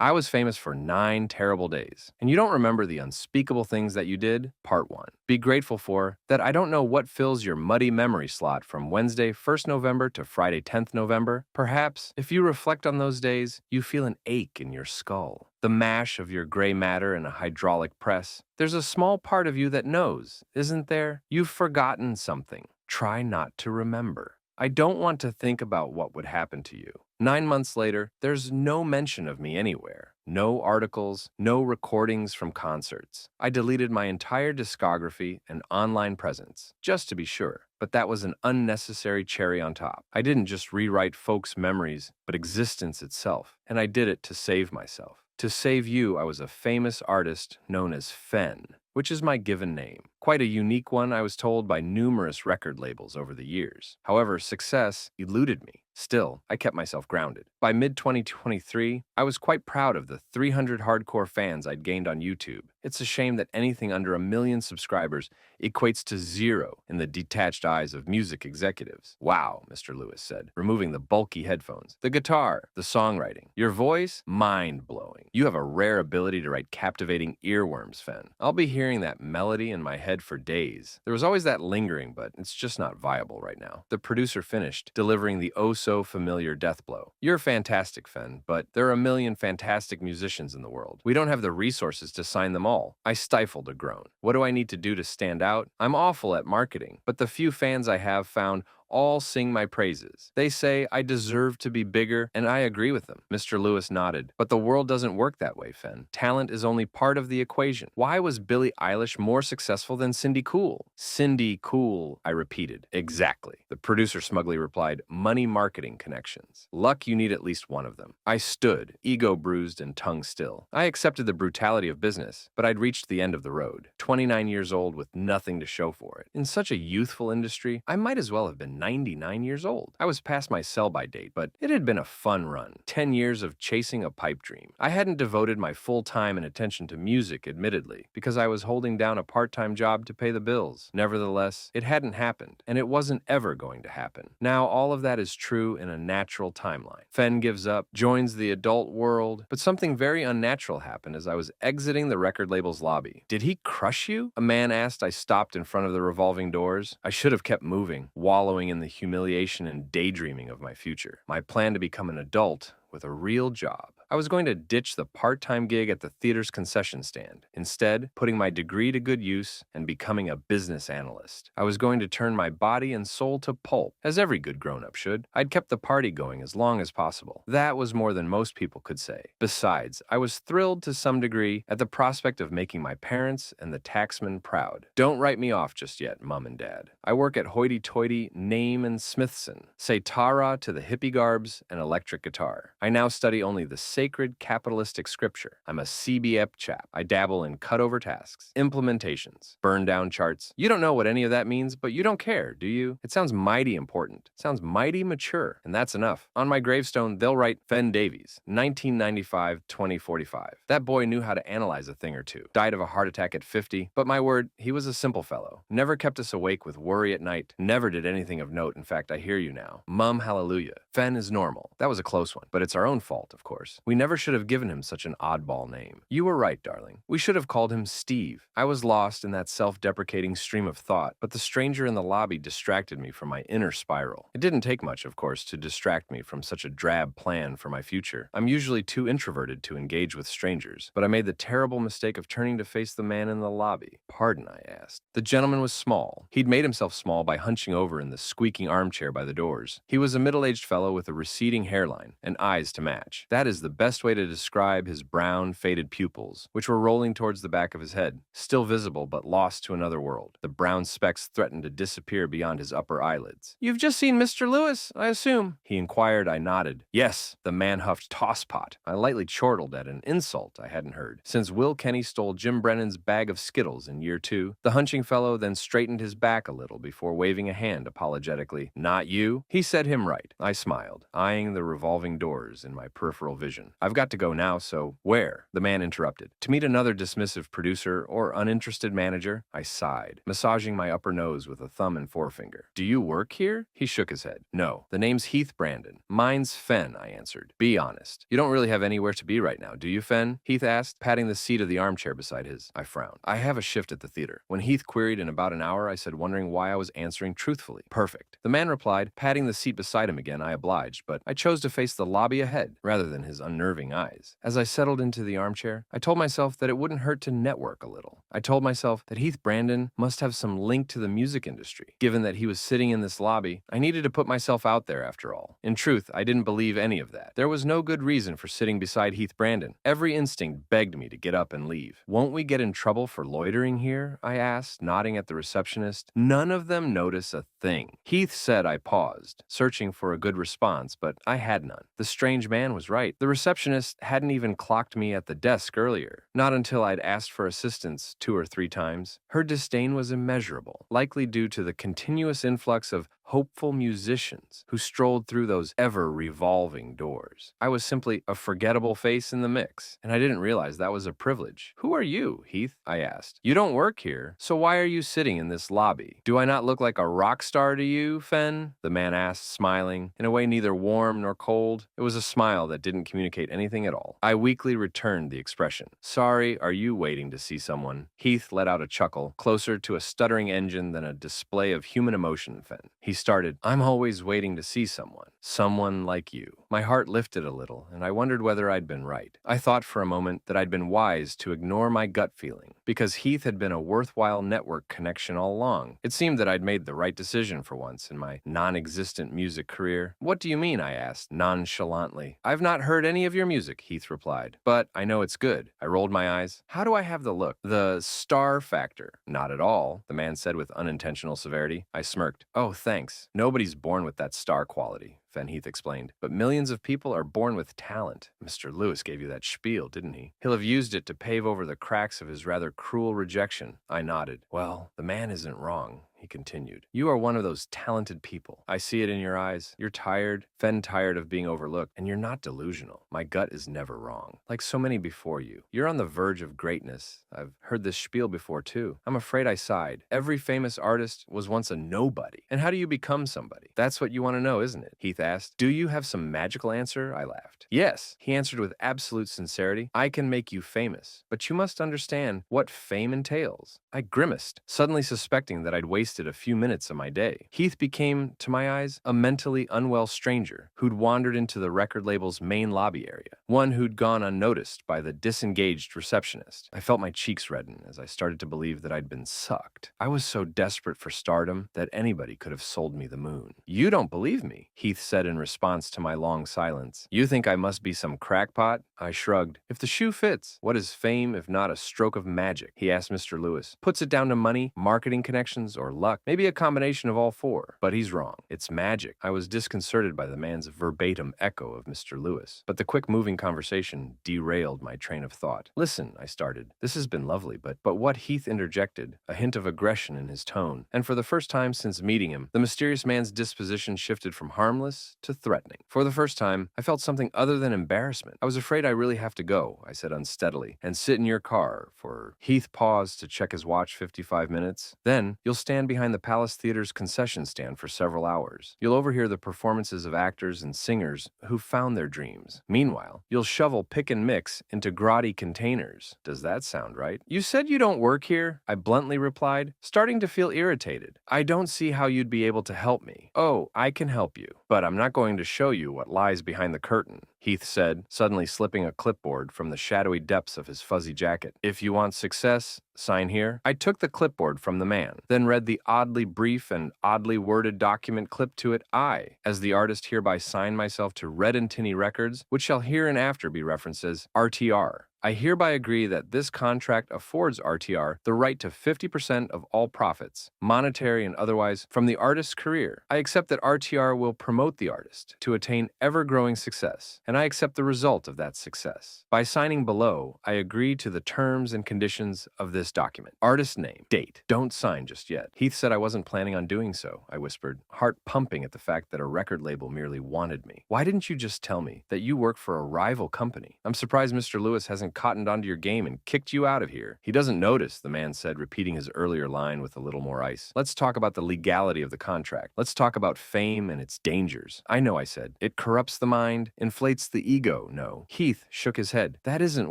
I was famous for 9 terrible days. And you don't remember the unspeakable things that you did? Part 1. Be grateful for that I don't know what fills your muddy memory slot from Wednesday, 1st November to Friday, 10th November. Perhaps, if you reflect on those days, you feel an ache in your skull. The mash of your gray matter in a hydraulic press. There's a small part of you that knows, isn't there? You've forgotten something. Try not to remember. I don't want to think about what would happen to you. 9 months later, there's no mention of me anywhere. No articles, no recordings from concerts. I deleted my entire discography and online presence, just to be sure. But that was an unnecessary cherry on top. I didn't just rewrite folks' memories, but existence itself. And I did it to save myself. To save you, I was a famous artist known as Fen, which is my given name. Quite a unique one, I was told, by numerous record labels over the years. However, success eluded me. Still, I kept myself grounded. By mid-2023, I was quite proud of the 300 hardcore fans I'd gained on YouTube. It's a shame that anything under 1 million subscribers equates to zero in the detached eyes of music executives. Wow, Mr. Lewis said, removing the bulky headphones. The guitar, the songwriting, your voice, mind-blowing. You have a rare ability to write captivating earworms, Fen. I'll be hearing that melody in my head for days. There was always that lingering, but it's just not viable right now. The producer finished, delivering the oh-so-familiar death blow. You're fantastic, Fen, but there are 1 million fantastic musicians in the world. We don't have the resources to sign them all. I stifled a groan. What do I need to do to stand out? I'm awful at marketing, but the few fans I have found all sing my praises. They say I deserve to be bigger, and I agree with them. Mr. Lewis nodded. But the world doesn't work that way, Fen. Talent is only part of the equation. Why was Billie Eilish more successful than Cindy Cool? Cindy Cool, I repeated. Exactly. The producer smugly replied, money marketing connections. Luck you need at least one of them. I stood, ego bruised and tongue still. I accepted the brutality of business, but I'd reached the end of the road. 29 years old with nothing to show for it. In such a youthful industry, I might as well have been 99 years old. I was past my sell-by date, but it had been a fun run. 10 years of chasing a pipe dream. I hadn't devoted my full time and attention to music, admittedly, because I was holding down a part-time job to pay the bills. Nevertheless, it hadn't happened, and it wasn't ever going to happen. Now, all of that is true in a natural timeline. Fen gives up, joins the adult world, but something very unnatural happened as I was exiting the record label's lobby. Did he crush you? A man asked. I stopped in front of the revolving doors. I should have kept moving, wallowing in the humiliation and daydreaming of my future. My plan to become an adult with a real job. I was going to ditch the part-time gig at the theater's concession stand, instead putting my degree to good use and becoming a business analyst. I was going to turn my body and soul to pulp, as every good grown-up should. I'd kept the party going as long as possible. That was more than most people could say. Besides, I was thrilled to some degree at the prospect of making my parents and the taxman proud. Don't write me off just yet, Mom and Dad. I work at hoity-toity Name and Smithson. Say ta-ra to the hippie garbs and electric guitar. I now study only the sacred capitalistic scripture. I'm a CBEP chap. I dabble in cutover tasks, implementations, burn down charts. You don't know what any of that means, but you don't care, do you? It sounds mighty important. It sounds mighty mature, and that's enough. On my gravestone, they'll write Fen Davies, 1995-2045. That boy knew how to analyze a thing or two. Died of a heart attack at 50, but my word, he was a simple fellow. Never kept us awake with worry at night. Never did anything of note. In fact, I hear you now. Mum, hallelujah. Fen is normal. That was a close one, but it's our own fault, of course. We never should have given him such an oddball name. You were right, darling. We should have called him Steve. I was lost in that self-deprecating stream of thought, but the stranger in the lobby distracted me from my inner spiral. It didn't take much, of course, to distract me from such a drab plan for my future. I'm usually too introverted to engage with strangers, but I made the terrible mistake of turning to face the man in the lobby. Pardon, I asked. The gentleman was small. He'd made himself small by hunching over in the squeaking armchair by the doors. He was a middle-aged fellow with a receding hairline and eyes to match. That is the best way to describe his brown, faded pupils, which were rolling towards the back of his head, still visible but lost to another world. The brown specks threatened to disappear beyond his upper eyelids. "You've just seen Mr. Lewis, I assume?" he inquired. I nodded. Yes, the man huffed tosspot. I lightly chortled at an insult I hadn't heard. Since Will Kenny stole Jim Brennan's bag of Skittles in year 2, the hunching fellow then straightened his back a little before waving a hand apologetically. "Not you?" He said him right. I smiled, eyeing the revolving doors in my peripheral vision. Listen, I've got to go now, so where? The man interrupted. To meet another dismissive producer or uninterested manager? I sighed, massaging my upper nose with a thumb and forefinger. Do you work here? He shook his head. No, the name's Heath Brandon. Mine's Fen, I answered. Be honest. You don't really have anywhere to be right now, do you, Fen? Heath asked, patting the seat of the armchair beside his. I frowned. I have a shift at the theater. When Heath queried in about an hour, I said, wondering why I was answering truthfully. Perfect. The man replied, patting the seat beside him again. I obliged, but I chose to face the lobby ahead rather than his unnerving eyes. As I settled into the armchair, I told myself that it wouldn't hurt to network a little. I told myself that Heath Brandon must have some link to the music industry. Given that he was sitting in this lobby, I needed to put myself out there after all. In truth, I didn't believe any of that. There was no good reason for sitting beside Heath Brandon. Every instinct begged me to get up and leave. Won't we get in trouble for loitering here? I asked, nodding at the receptionist. None of them noticed a thing. Heath said. I paused, searching for a good response, but I had none. The strange man was right. The receptionist hadn't even clocked me at the desk earlier. Not until I'd asked for assistance 2 or 3 times. Her disdain was immeasurable, likely due to the continuous influx of hopeful musicians who strolled through those ever-revolving doors. I was simply a forgettable face in the mix, and I didn't realize that was a privilege. Who are you, Heath? I asked. You don't work here, so why are you sitting in this lobby? Do I not look like a rock star to you, Fen? The man asked, smiling, in a way neither warm nor cold. It was a smile that didn't communicate anything at all. I weakly returned the expression. Sorry, are you waiting to see someone? Heath let out a chuckle, closer to a stuttering engine than a display of human emotion, Fen. He started, I'm always waiting to see someone like you. My heart lifted a little, and I wondered whether I'd been right. I thought for a moment that I'd been wise to ignore my gut feeling, because Heath had been a worthwhile network connection all along. It seemed that I'd made the right decision for once in my non-existent music career. What do you mean? I asked, nonchalantly. I've not heard any of your music, Heath replied, but I know it's good. I rolled my eyes. How do I have the look? The star factor? Not at all, the man said with unintentional severity. I smirked. Oh, thanks. Nobody's born with that star quality, Fen Heath explained, but millions of people are born with talent. Mr. Lewis gave you that spiel, didn't he? He'll have used it to pave over the cracks of his rather cruel rejection. I nodded. Well, the man isn't wrong, he continued. You are one of those talented people. I see it in your eyes. You're tired, Fen tired of being overlooked, and you're not delusional. My gut is never wrong. Like so many before you. You're on the verge of greatness. I've heard this spiel before too. I'm afraid I sighed. Every famous artist was once a nobody. And how do you become somebody? That's what you want to know, isn't it? Heath asked. Do you have some magical answer? I laughed. Yes, he answered with absolute sincerity. I can make you famous, but you must understand what fame entails. I grimaced, suddenly suspecting that I'd wasted a few minutes of my day. Heath became, to my eyes, a mentally unwell stranger who'd wandered into the record label's main lobby area, one who'd gone unnoticed by the disengaged receptionist. I felt my cheeks redden as I started to believe that I'd been sucked. I was so desperate for stardom that anybody could have sold me the moon. You don't believe me, Heath said in response to my long silence. You think I must be some crackpot? I shrugged. If the shoe fits, what is fame if not a stroke of magic? He asked Mr. Lewis. Puts it down to money, marketing connections, or luck. Maybe a combination of all 4. But he's wrong. It's magic. I was disconcerted by the man's verbatim echo of Mr. Lewis. But the quick-moving conversation derailed my train of thought. Listen, I started. This has been lovely, but what Heath interjected, a hint of aggression in his tone. And for the first time since meeting him, the mysterious man's disposition shifted from harmless to threatening. For the first time, I felt something other than embarrassment. I was afraid I really have to go, I said unsteadily, and sit in your car for... Heath paused to check his watch 55 minutes. Then, you'll stand behind the Palace Theater's concession stand for several hours. You'll overhear the performances of actors and singers who found their dreams. Meanwhile, you'll shovel pick and mix into grotty containers. Does that sound right? You said you don't work here, I bluntly replied, starting to feel irritated. I don't see how you'd be able to help me. Oh, I can help you, but I'm not going to show you what lies behind the curtain, Heath said, suddenly slipping a clipboard from the shadowy depths of his fuzzy jacket. If you want success, sign here. I took the clipboard from the man, then read the oddly brief and oddly worded document clipped to it. I, as the artist, hereby sign myself to Red and Tinny Records, which shall hereinafter be referenced as RTR. I hereby agree that this contract affords RTR the right to 50% of all profits, monetary and otherwise, from the artist's career. I accept that RTR will promote the artist to attain ever-growing success, and I accept the result of that success. By signing below, I agree to the terms and conditions of this document. Artist name, date. Don't sign just yet. Heath said I wasn't planning on doing so, I whispered, heart pumping at the fact that a record label merely wanted me. Why didn't you just tell me that you work for a rival company? I'm surprised Mr. Lewis hasn't cottoned onto your game and kicked you out of here. He doesn't notice, the man said, repeating his earlier line with a little more ice. Let's talk about the legality of the contract. Let's talk about fame and its dangers. I know, I said. It corrupts the mind, inflates the ego, no. Heath shook his head. That isn't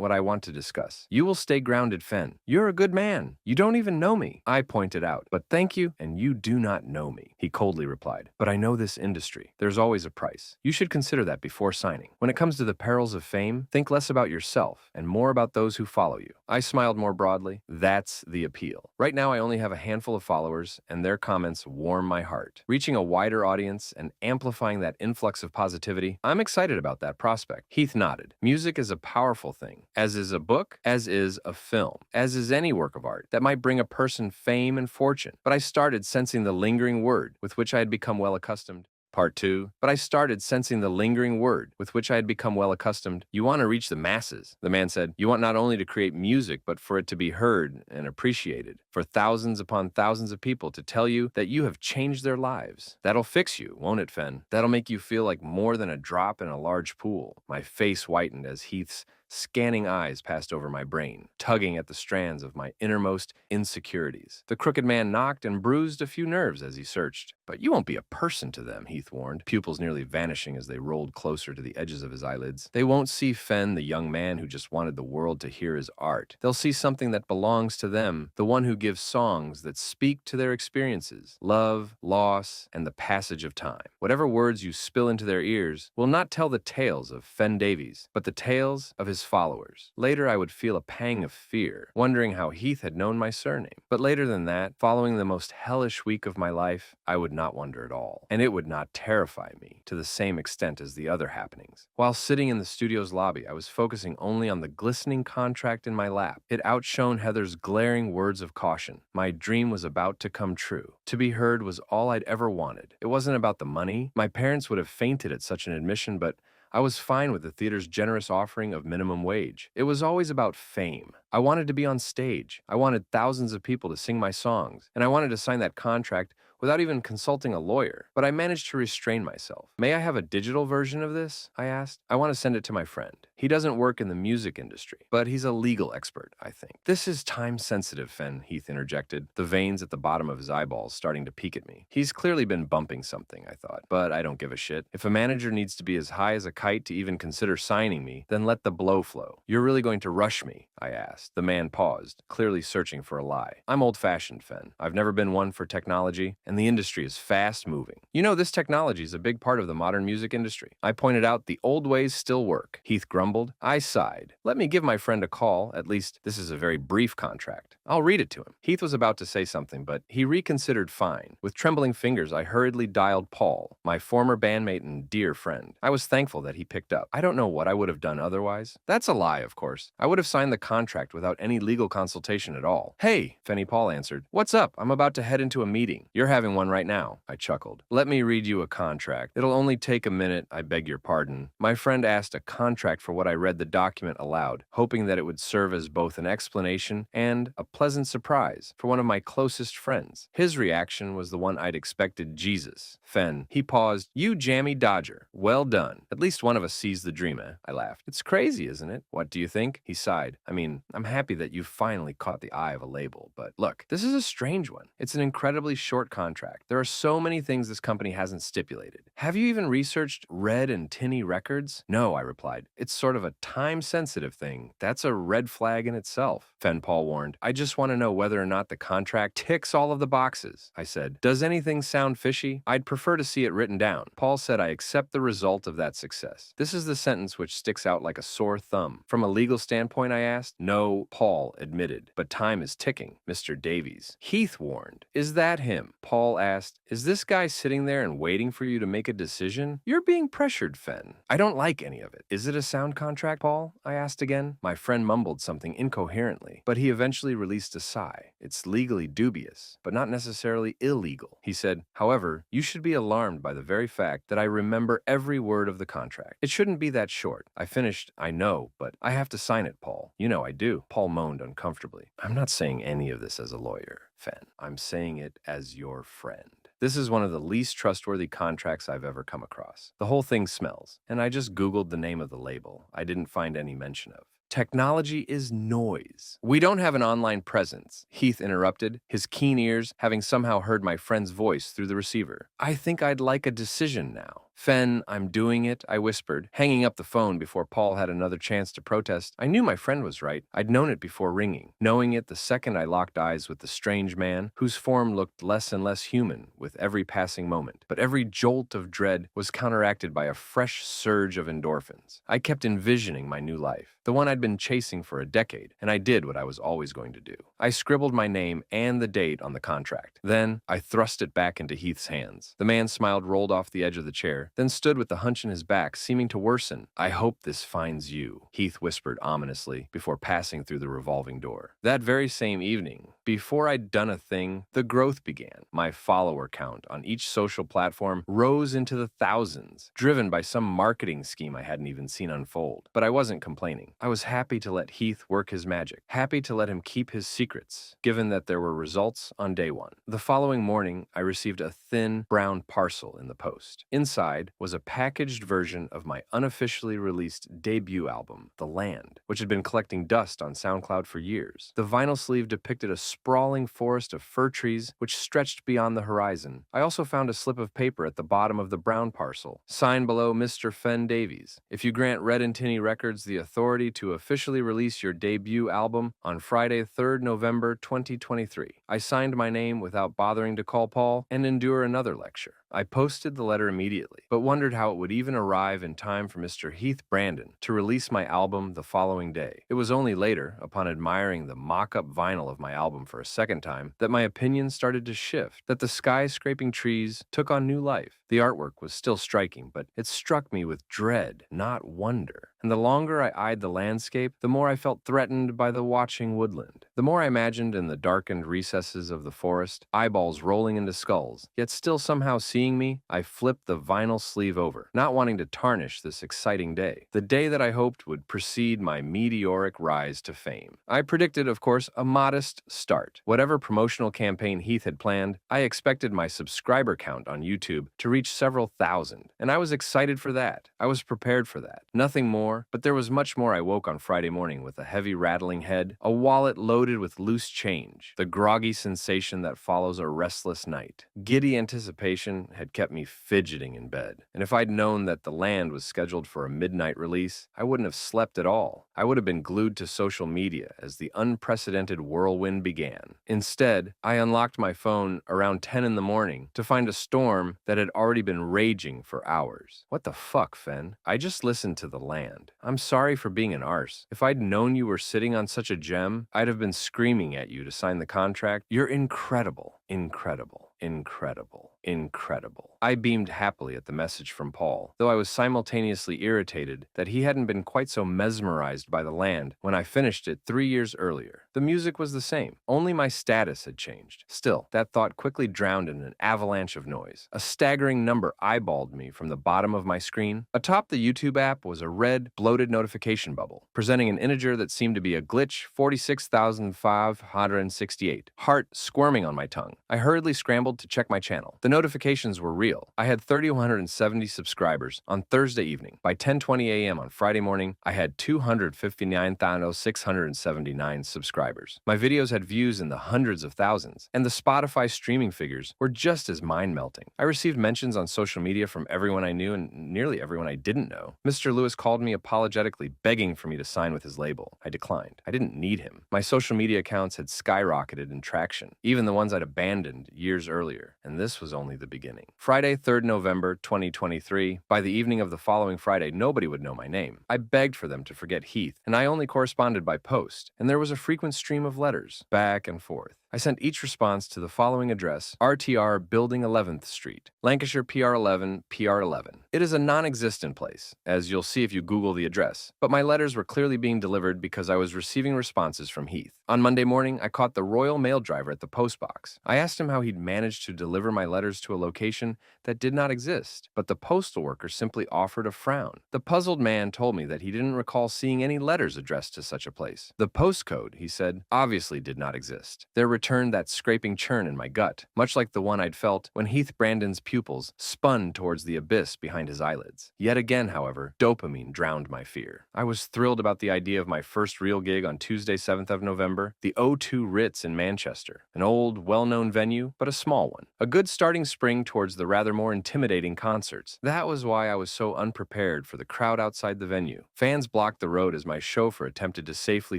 what I want to discuss. You will stay grounded, Fen. You're a good man. You don't even know me, I pointed out. But thank you, and you do not know me, he coldly replied. But I know this industry. There's always a price. You should consider that before signing. When it comes to the perils of fame, think less about yourself and more about those who follow you. I smiled more broadly. That's the appeal. Right now, I only have a handful of followers, and their comments warm my heart. Reaching a wider audience and amplifying that influx of positivity, I'm excited about that prospect. Heath nodded. Music is a powerful thing, as is a book, as is a film, as is any work of art that might bring a person fame and fortune. But I started sensing the lingering word with which I had become well accustomed. Part 2. But I started sensing the lingering word with which I had become well accustomed. You want to reach the masses, the man said. You want not only to create music, but for it to be heard and appreciated. For thousands upon thousands of people to tell you that you have changed their lives. That'll fix you, won't it, Fen? That'll make you feel like more than a drop in a large pool. My face whitened as Heath's scanning eyes passed over my brain, tugging at the strands of my innermost insecurities. The crooked man knocked and bruised a few nerves as he searched. But you won't be a person to them, Heath warned, pupils nearly vanishing as they rolled closer to the edges of his eyelids. They won't see Fen, the young man who just wanted the world to hear his art. They'll see something that belongs to them, the one who gives songs that speak to their experiences, love, loss, and the passage of time. Whatever words you spill into their ears will not tell the tales of Fen Davies, but the tales of his followers. Later, I would feel a pang of fear, wondering how Heath had known my surname. But later than that, following the most hellish week of my life, I would not wonder at all, and it would not terrify me to the same extent as the other happenings. While sitting in the studio's lobby, I was focusing only on the glistening contract in my lap. It outshone Heather's glaring words of caution. My dream was about to come true. To be heard was all I'd ever wanted. It wasn't about the money. My parents would have fainted at such an admission, but I was fine with the theater's generous offering of minimum wage. It was always about fame. I wanted to be on stage. I wanted thousands of people to sing my songs, and I wanted to sign that contract without even consulting a lawyer, but I managed to restrain myself. May I have a digital version of this? I asked. I want to send it to my friend. He doesn't work in the music industry, but he's a legal expert, I think. This is time-sensitive, Fen, Heath interjected, the veins at the bottom of his eyeballs starting to peek at me. He's clearly been bumping something, I thought, but I don't give a shit. If a manager needs to be as high as a kite to even consider signing me, then let the blow flow. You're really going to rush me? I asked. The man paused, clearly searching for a lie. I'm old-fashioned, Fen. I've never been one for technology, and the industry is fast-moving. You know, this technology is a big part of the modern music industry. I pointed out the old ways still work. Heath grumbled. I sighed. Let me give my friend a call. At least, this is a very brief contract. I'll read it to him. Heath was about to say something, but he reconsidered fine. With trembling fingers, I hurriedly dialed Paul, my former bandmate and dear friend. I was thankful that he picked up. I don't know what I would have done otherwise. That's a lie, of course. I would have signed the contract without any legal consultation at all. Hey, Fanny Paul answered. What's up? I'm about to head into a meeting. You're having one right now, I chuckled. Let me read you a contract. It'll only take a minute, I beg your pardon. My friend asked a contract for what I read the document aloud, hoping that it would serve as both an explanation and a pleasant surprise for one of my closest friends. His reaction was the one I'd expected. Jesus. Fen. He paused. You jammy dodger. Well done. At least one of us sees the dream, eh? I laughed. It's crazy, isn't it? What do you think? He sighed. I mean, I'm happy that you finally caught the eye of a label, but look, this is a strange one. It's an incredibly short contract. There are so many things this company hasn't stipulated. Have you even researched Red and Tinny Records? No, I replied. It's sort of a time-sensitive thing. That's a red flag in itself, Fen Paul warned. I just want to know whether or not the contract ticks all of the boxes, I said. Does anything sound fishy? I'd prefer to see it written down. Paul said I accept the result of that success. This is the sentence which sticks out like a sore thumb. From a legal standpoint, I asked. No, Paul admitted. But time is ticking, Mr. Davies. Heath warned. Is that him? Paul Paul asked, "Is this guy sitting there and waiting for you to make a decision? You're being pressured, Fen. I don't like any of it. Is it a sound contract, Paul?" I asked again. My friend mumbled something incoherently, but he eventually released a sigh. "It's legally dubious, but not necessarily illegal," he said. "However, you should be alarmed by the very fact that I remember every word of the contract. It shouldn't be that short." I finished, "I know, but I have to sign it, Paul." "You know I do." Paul moaned uncomfortably. "I'm not saying any of this as a lawyer, Fen. I'm saying it as your friend. This is one of the least trustworthy contracts I've ever come across. The whole thing smells, and I just Googled the name of the label. I didn't find any mention of. Technology is noise. We don't have an online presence," Heath interrupted, his keen ears having somehow heard my friend's voice through the receiver. "I think I'd like a decision now." "Fen, I'm doing it," I whispered, hanging up the phone before Paul had another chance to protest. I knew my friend was right. I'd known it before ringing, knowing it the second I locked eyes with the strange man, whose form looked less and less human with every passing moment. But every jolt of dread was counteracted by a fresh surge of endorphins. I kept envisioning my new life, the one I'd been chasing for a decade, and I did what I was always going to do. I scribbled my name and the date on the contract. Then I thrust it back into Heath's hands. The man smiled, rolled off the edge of the chair, then stood with the hunch in his back, seeming to worsen. "I hope this finds you," Heath whispered ominously before passing through the revolving door. That very same evening, before I'd done a thing, the growth began. My follower count on each social platform rose into the thousands, driven by some marketing scheme I hadn't even seen unfold. But I wasn't complaining. I was happy to let Heath work his magic, happy to let him keep his secrets, given that there were results on day one. The following morning, I received a thin, brown parcel in the post. Inside was a packaged version of my unofficially released debut album, The Land, which had been collecting dust on SoundCloud for years. The vinyl sleeve depicted a sprawling forest of fir trees which stretched beyond the horizon. I also found a slip of paper at the bottom of the brown parcel, signed below Mr. Fen Davies. "If you grant Red and Tinny Records the authority to officially release your debut album on Friday, 3rd November 2023. I signed my name without bothering to call Paul and endure another lecture." I posted the letter immediately, but wondered how it would even arrive in time for Mr. Heath Brandon to release my album the following day. It was only later, upon admiring the mock-up vinyl of my album for a second time, that my opinion started to shift, that the skyscraping trees took on new life. The artwork was still striking, but it struck me with dread, not wonder. And the longer I eyed the landscape, the more I felt threatened by the watching woodland. The more I imagined in the darkened recesses of the forest, eyeballs rolling into skulls, yet still somehow seeing me, I flipped the vinyl sleeve over, not wanting to tarnish this exciting day, the day that I hoped would precede my meteoric rise to fame. I predicted, of course, a modest start. Whatever promotional campaign Heath had planned, I expected my subscriber count on YouTube to reach several thousand, and I was excited for that. I was prepared for that. Nothing more, but there was much more. I woke on Friday morning with a heavy rattling head, a wallet loaded with loose change, the groggy sensation that follows a restless night. Giddy anticipation had kept me fidgeting in bed, and if I'd known that The Land was scheduled for a midnight release, I wouldn't have slept at all. I would have been glued to social media as the unprecedented whirlwind began. Instead, I unlocked my phone around 10 in the morning to find a storm that had already been raging for hours. What the fuck, Fen? I just listened to The Land. I'm sorry for being an arse. If I'd known you were sitting on such a gem, I'd have been screaming at you to sign the contract. You're incredible, incredible, incredible, incredible. I beamed happily at the message from Paul, though I was simultaneously irritated that he hadn't been quite so mesmerized by The Land when I finished it 3 years earlier. The music was the same, only my status had changed. Still, that thought quickly drowned in an avalanche of noise. A staggering number eyeballed me from the bottom of my screen. Atop the YouTube app was a red, bloated notification bubble, presenting an integer that seemed to be a glitch, 46,568. Heart squirming on my tongue. I hurriedly scrambled to check my channel. The notifications were real. I had 3,170 subscribers on Thursday evening. By 10:20 a.m. on Friday morning, I had 259,679 subscribers. My videos had views in the hundreds of thousands, and the Spotify streaming figures were just as mind-melting. I received mentions on social media from everyone I knew and nearly everyone I didn't know. Mr. Lewis called me apologetically, begging for me to sign with his label. I declined. I didn't need him. My social media accounts had skyrocketed in traction, even the ones I'd abandoned years earlier, and this was only the beginning. Friday, 3rd November 2023. By the evening of the following Friday, nobody would know my name. I begged for them to forget Heath, and I only corresponded by post, and there was a frequent stream of letters, back and forth. I sent each response to the following address: RTR Building 11th Street, Lancashire PR11 PR11. It is a non-existent place, as you'll see if you Google the address, but my letters were clearly being delivered because I was receiving responses from Heath. On Monday morning, I caught the Royal Mail driver at the post box. I asked him how he'd managed to deliver my letters to a location that did not exist, but the postal worker simply offered a frown. The puzzled man told me that he didn't recall seeing any letters addressed to such a place. The postcode, he said, obviously did not exist. There returned that scraping churn in my gut, much like the one I'd felt when Heath Brandon's pupils spun towards the abyss behind his eyelids. Yet again, however, dopamine drowned my fear. I was thrilled about the idea of my first real gig on Tuesday, 7th of November, the O2 Ritz in Manchester, an old, well-known venue, but a small one. A good starting spring towards the rather more intimidating concerts. That was why I was so unprepared for the crowd outside the venue. Fans blocked the road as my chauffeur attempted to safely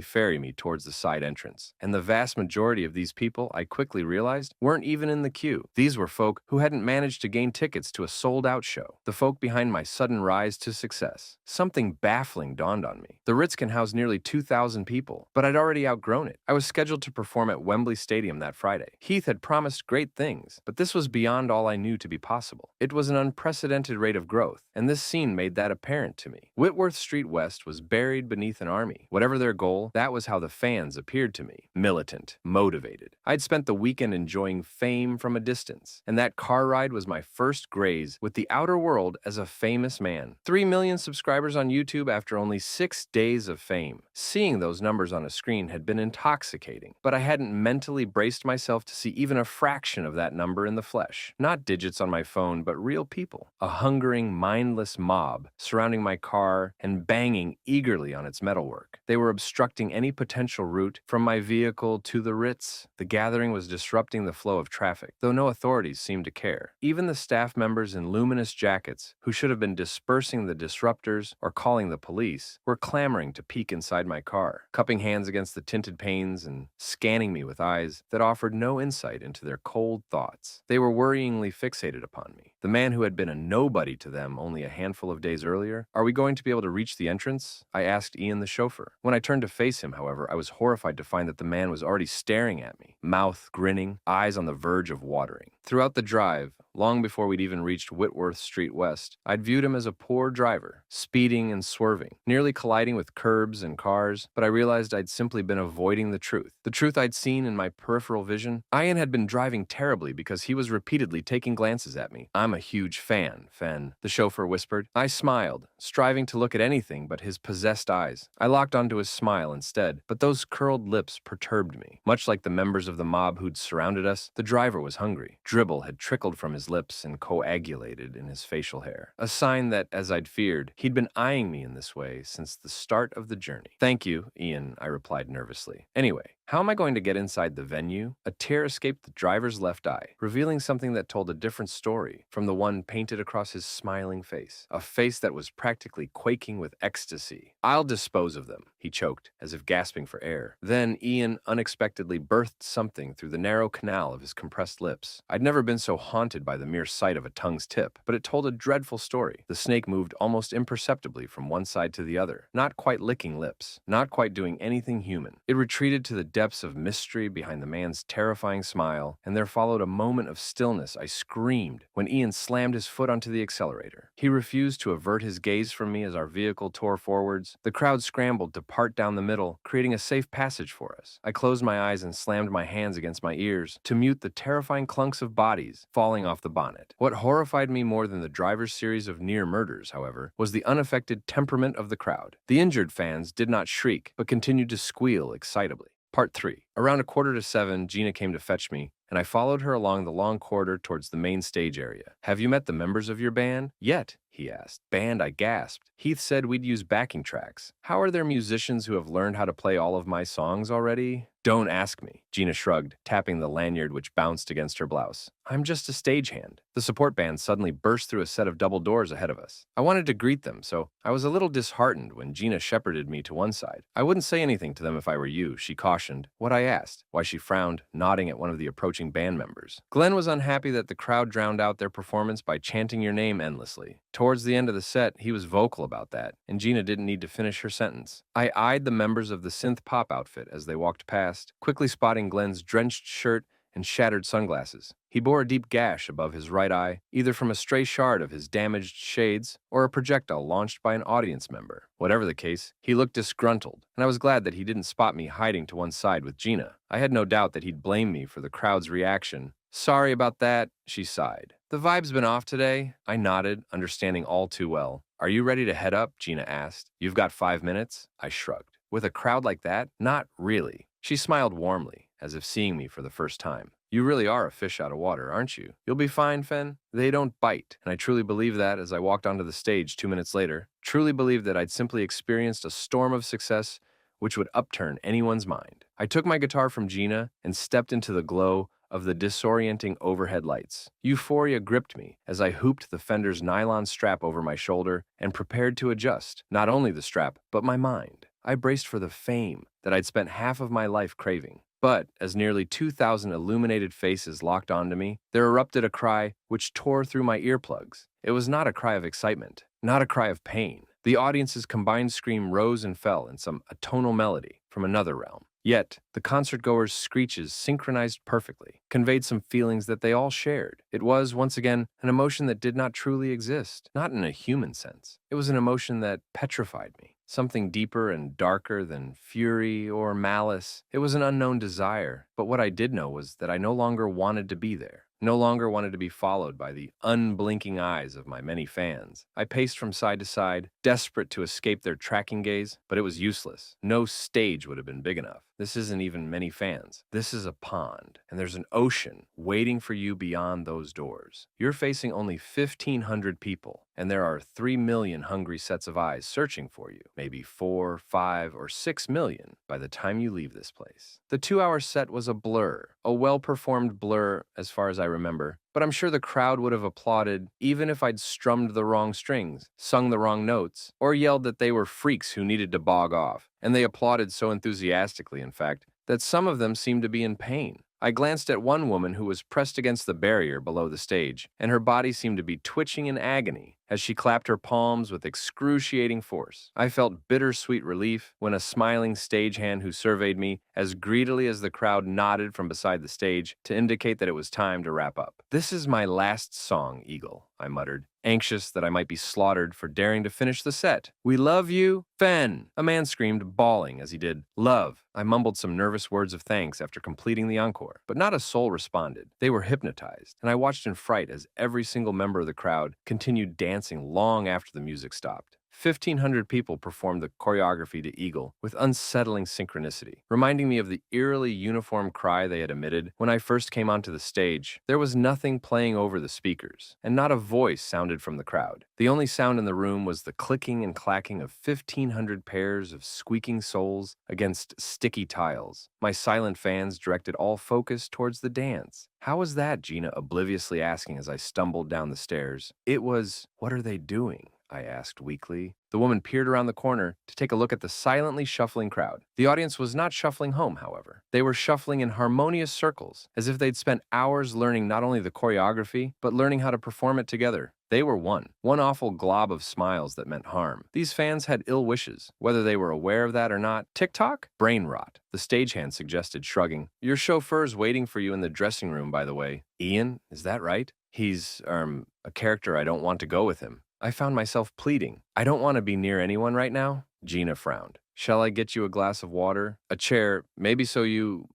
ferry me towards the side entrance. And the vast majority of these people, I quickly realized, weren't even in the queue. These were folk who hadn't managed to gain tickets to a sold-out show. The folk behind my sudden rise to success. Something baffling dawned on me. The Ritz can house nearly 2,000 people, but I'd already outgrown it. I was scheduled to perform at Wembley Stadium that Friday. Heath had promised great things, but this was beyond all I knew to be possible. It was an unprecedented rate of growth, and this scene made that apparent to me. Whitworth Street West was buried beneath an army. Whatever their goal, that was how the fans appeared to me. Militant, motivated. I'd spent the weekend enjoying fame from a distance, and that car ride was my first graze with the outer world as a famous man. 3 million subscribers on YouTube after only 6 days of fame. Seeing those numbers on a screen had been intoxicating, but I hadn't mentally braced myself to see even a fraction of that number in the flesh. Not digits on my phone, but real people. A hungering, mindless mob surrounding my car and banging eagerly on its metalwork. They were obstructing any potential route from my vehicle to the Ritz. The gathering was disrupting the flow of traffic, though no authorities seemed to care. Even the staff members in luminous jackets, who should have been dispersing the disruptors or calling the police, were clamoring to peek inside my car, cupping hands against the tinted panes and scanning me with eyes that offered no insight into their cold thoughts. They were worryingly fixated upon me, the man who had been a nobody to them only a handful of days earlier. Are we going to be able to reach the entrance? I asked Ian, the chauffeur. When I turned to face him, however, I was horrified to find that the man was already staring at me, mouth grinning, eyes on the verge of watering. Throughout the drive, long before we'd even reached Whitworth Street West, I'd viewed him as a poor driver, speeding and swerving, nearly colliding with curbs and cars, but I realized I'd simply been avoiding the truth I'd seen in my peripheral vision. Ian had been driving terribly because he was repeatedly taking glances at me. I'm a huge fan, Fen, the chauffeur whispered. I smiled, striving to look at anything but his possessed eyes. I locked onto his smile instead, but those curled lips perturbed me. Much like the members of the mob who'd surrounded us, the driver was hungry. Dribble had trickled from his lips and coagulated in his facial hair. A sign that, as I'd feared, he'd been eyeing me in this way since the start of the journey. Thank you, Ian, I replied nervously. Anyway, how am I going to get inside the venue? A tear escaped the driver's left eye, revealing something that told a different story from the one painted across his smiling face. A face that was practically quaking with ecstasy. I'll dispose of them, he choked, as if gasping for air. Then Ian unexpectedly birthed something through the narrow canal of his compressed lips. I'd never been so haunted by the mere sight of a tongue's tip, but it told a dreadful story. The snake moved almost imperceptibly from one side to the other, not quite licking lips, not quite doing anything human. It retreated to the depths of mystery behind the man's terrifying smile, and there followed a moment of stillness. I screamed when Ian slammed his foot onto the accelerator. He refused to avert his gaze from me as our vehicle tore forwards. The crowd scrambled to part down the middle, creating a safe passage for us. I closed my eyes and slammed my hands against my ears to mute the terrifying clunks of bodies falling off the bonnet. What horrified me more than the driver's series of near murders, however, was the unaffected temperament of the crowd. The injured fans did not shriek, but continued to squeal excitably. Part 3. Around 6:45, Gina came to fetch me, and I followed her along the long corridor towards the main stage area. Have you met the members of your band? Yet, he asked. Band, I gasped. Heath said we'd use backing tracks. How are there musicians who have learned how to play all of my songs already? Don't ask me, Gina shrugged, tapping the lanyard which bounced against her blouse. I'm just a stagehand. The support band suddenly burst through a set of double doors ahead of us. I wanted to greet them, so I was a little disheartened when Gina shepherded me to one side. I wouldn't say anything to them if I were you, she cautioned. What I asked, why she frowned, nodding at one of the approaching band members. Glenn was unhappy that the crowd drowned out their performance by chanting your name endlessly. Tori Towards the end of the set, he was vocal about that, and Gina didn't need to finish her sentence. I eyed the members of the synth pop outfit as they walked past, quickly spotting Glenn's drenched shirt and shattered sunglasses. He bore a deep gash above his right eye, either from a stray shard of his damaged shades or a projectile launched by an audience member. Whatever the case, he looked disgruntled, and I was glad that he didn't spot me hiding to one side with Gina. I had no doubt that he'd blame me for the crowd's reaction. Sorry about that, she sighed. The vibe's been off today. I nodded, understanding all too well. Are you ready to head up? Gina asked. You've got 5 minutes? I shrugged. With a crowd like that? Not really. She smiled warmly, as if seeing me for the first time. You really are a fish out of water, aren't you? You'll be fine, Fen. They don't bite. And I truly believe that as I walked onto the stage 2 minutes later. Truly believed that I'd simply experienced a storm of success which would upturn anyone's mind. I took my guitar from Gina and stepped into the glow of the disorienting overhead lights. Euphoria gripped me as I hooped the Fender's nylon strap over my shoulder and prepared to adjust, not only the strap, but my mind. I braced for the fame that I'd spent half of my life craving. But, as nearly 2,000 illuminated faces locked onto me, there erupted a cry which tore through my earplugs. It was not a cry of excitement, not a cry of pain. The audience's combined scream rose and fell in some atonal melody from another realm. Yet, the concertgoers' screeches, synchronized perfectly, conveyed some feelings that they all shared. It was, once again, an emotion that did not truly exist, not in a human sense. It was an emotion that petrified me, something deeper and darker than fury or malice. It was an unknown desire, but what I did know was that I no longer wanted to be there. No longer wanted to be followed by the unblinking eyes of my many fans. I paced from side to side, desperate to escape their tracking gaze, but it was useless. No stage would have been big enough. This isn't even many fans. This is a pond, and there's an ocean waiting for you beyond those doors. You're facing only 1,500 people, and there are 3 million hungry sets of eyes searching for you. Maybe 4, 5, or 6 million by the time you leave this place. The 2-hour set was a blur, a well-performed blur as far as I remember, but I'm sure the crowd would have applauded even if I'd strummed the wrong strings, sung the wrong notes, or yelled that they were freaks who needed to bog off. And they applauded so enthusiastically, in fact, that some of them seemed to be in pain. I glanced at one woman who was pressed against the barrier below the stage, and her body seemed to be twitching in agony as she clapped her palms with excruciating force. I felt bittersweet relief when a smiling stagehand who surveyed me as greedily as the crowd nodded from beside the stage to indicate that it was time to wrap up. This is my last song, Eagle, I muttered, anxious that I might be slaughtered for daring to finish the set. We love you, Fen! A man screamed, bawling as he did. Love. I mumbled some nervous words of thanks after completing the encore, but not a soul responded. They were hypnotized, and I watched in fright as every single member of the crowd continued dancing long after the music stopped. 1,500 people performed the choreography to Eagle with unsettling synchronicity, reminding me of the eerily uniform cry they had emitted when I first came onto the stage. There was nothing playing over the speakers, and not a voice sounded from the crowd. The only sound in the room was the clicking and clacking of 1,500 pairs of squeaking soles against sticky tiles. My silent fans directed all focus towards the dance. How was that? Gina obliviously asking as I stumbled down the stairs. It was, what are they doing? I asked weakly. The woman peered around the corner to take a look at the silently shuffling crowd. The audience was not shuffling home, however. They were shuffling in harmonious circles, as if they'd spent hours learning not only the choreography, but learning how to perform it together. They were one awful glob of smiles that meant harm. These fans had ill wishes, whether they were aware of that or not. TikTok? Brain rot, the stagehand suggested, shrugging. Your chauffeur's waiting for you in the dressing room, by the way. Ian, is that right? He's, a character. I don't want to go with him. I found myself pleading. I don't want to be near anyone right now. Gina frowned. Shall I get you a glass of water? A chair, maybe